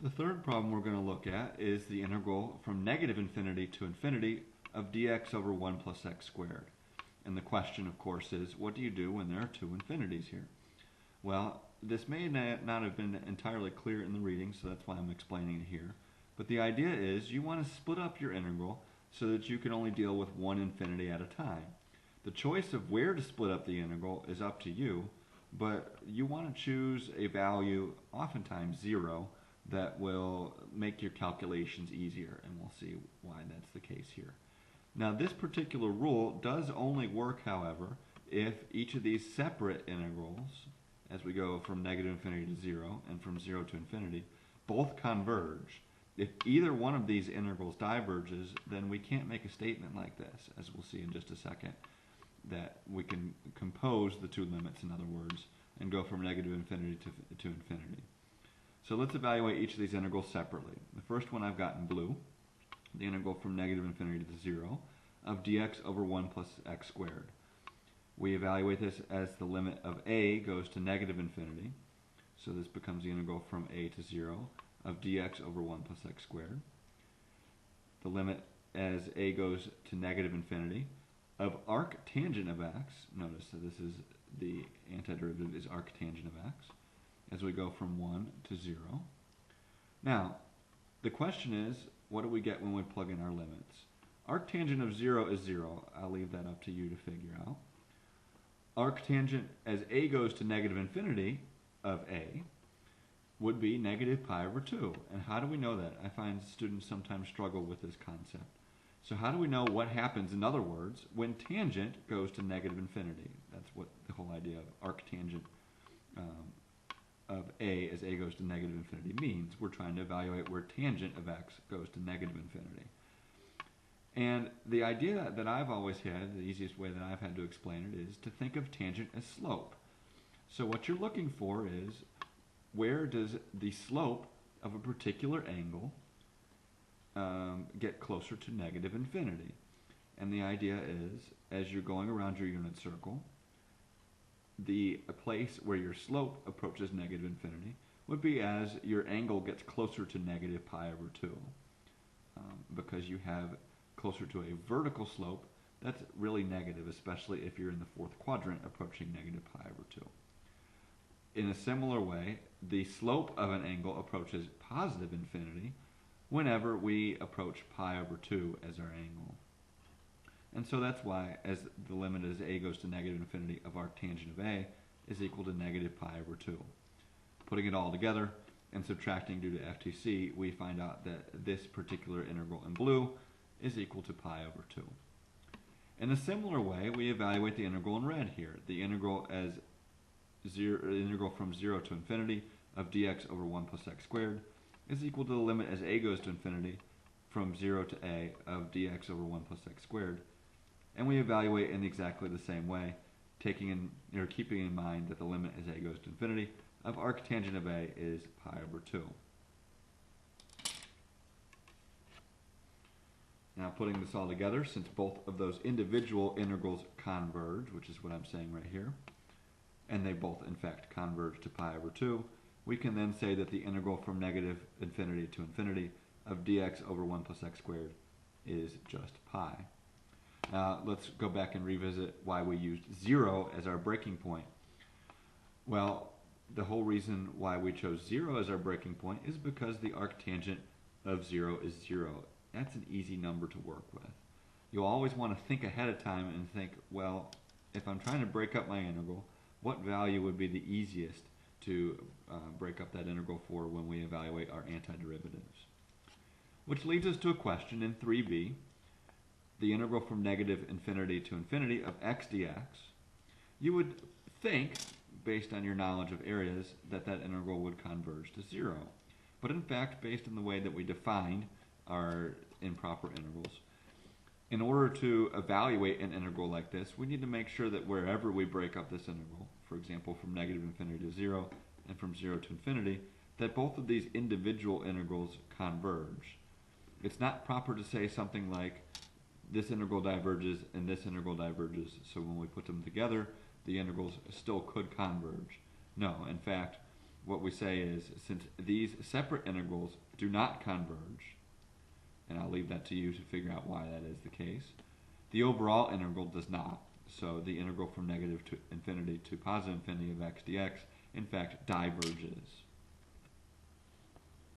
The third problem we're going to look at is the integral from negative infinity to infinity of dx over 1 plus x squared. And the question, of course, is what do you do when there are two infinities here? Well, this may not have been entirely clear in the reading, so that's why I'm explaining it here. But the idea is you want to split up your integral so that you can only deal with one infinity at a time. The choice of where to split up the integral is up to you, but you want to choose a value, oftentimes 0, that will make your calculations easier, and we'll see why that's the case here. Now, this particular rule does only work, however, if each of these separate integrals, as we go from negative infinity to 0 and from 0 to infinity, both converge. If either one of these integrals diverges, then we can't make a statement like this, as we'll see in just a second, that we can compose the two limits, in other words, and go from negative infinity to infinity. So let's evaluate each of these integrals separately. The first one I've got in blue, the integral from negative infinity to 0 of dx over 1 plus x squared. We evaluate this as the limit of a goes to negative infinity. So this becomes the integral from a to 0 of dx over 1 plus x squared. The limit as a goes to negative infinity of arctangent of x. Notice that this is the antiderivative is arctangent of x, as we go from 1 to 0. Now, the question is, what do we get when we plug in our limits? Arctangent of 0 is 0. I'll leave that up to you to figure out. Arctangent as a goes to negative infinity of a would be negative pi over 2. And how do we know that? I find students sometimes struggle with this concept. So how do we know what happens, in other words, when tangent goes to negative infinity? That's what the whole idea of arctangent of a as a goes to negative infinity means. We're trying to evaluate where tangent of x goes to negative infinity. And the idea that I've always had, the easiest way that I've had to explain it, is to think of tangent as slope. So what you're looking for is where does the slope of a particular angle get closer to negative infinity. And the idea is, as you're going around your unit circle, the place where your slope approaches negative infinity would be as your angle gets closer to negative pi over 2. Because you have closer to a vertical slope that's really negative, especially if you're in the fourth quadrant approaching negative pi over 2. In a similar way, the slope of an angle approaches positive infinity whenever we approach pi over 2 as our angle. And so that's why, as the limit as a goes to negative infinity of arctangent of a is equal to negative pi over 2. Putting it all together and subtracting due to FTC, we find out that this particular integral in blue is equal to pi over 2. In a similar way, we evaluate the integral in red here. The integral as integral from 0 to infinity of dx over 1 plus x squared is equal to the limit as a goes to infinity from 0 to a of dx over 1 plus x squared. And we evaluate in exactly the same way, keeping in mind that the limit as a goes to infinity of arctangent of a is pi over 2. Now, putting this all together, since both of those individual integrals converge, which is what I'm saying right here, and they both in fact converge to pi over 2, we can then say that the integral from negative infinity to infinity of dx over 1 plus x squared is just pi. Now let's go back and revisit why we used 0 as our breaking point. Well, the whole reason why we chose 0 as our breaking point is because the arctangent of 0 is 0. That's an easy number to work with. You'll always want to think ahead of time and think, well, if I'm trying to break up my integral, what value would be the easiest to break up that integral for when we evaluate our antiderivatives? Which leads us to a question in 3b, the integral from negative infinity to infinity of x dx. You would think, based on your knowledge of areas, that that integral would converge to 0. But in fact, based on the way that we defined our improper integrals, in order to evaluate an integral like this, we need to make sure that wherever we break up this integral, for example, from negative infinity to 0 and from 0 to infinity, that both of these individual integrals converge. It's not proper to say something like this integral diverges and this integral diverges, so when we put them together, the integrals still could converge. No, in fact, what we say is, since these separate integrals do not converge, and I'll leave that to you to figure out why that is the case, the overall integral does not. So the integral from negative to infinity to positive infinity of x dx, in fact, diverges.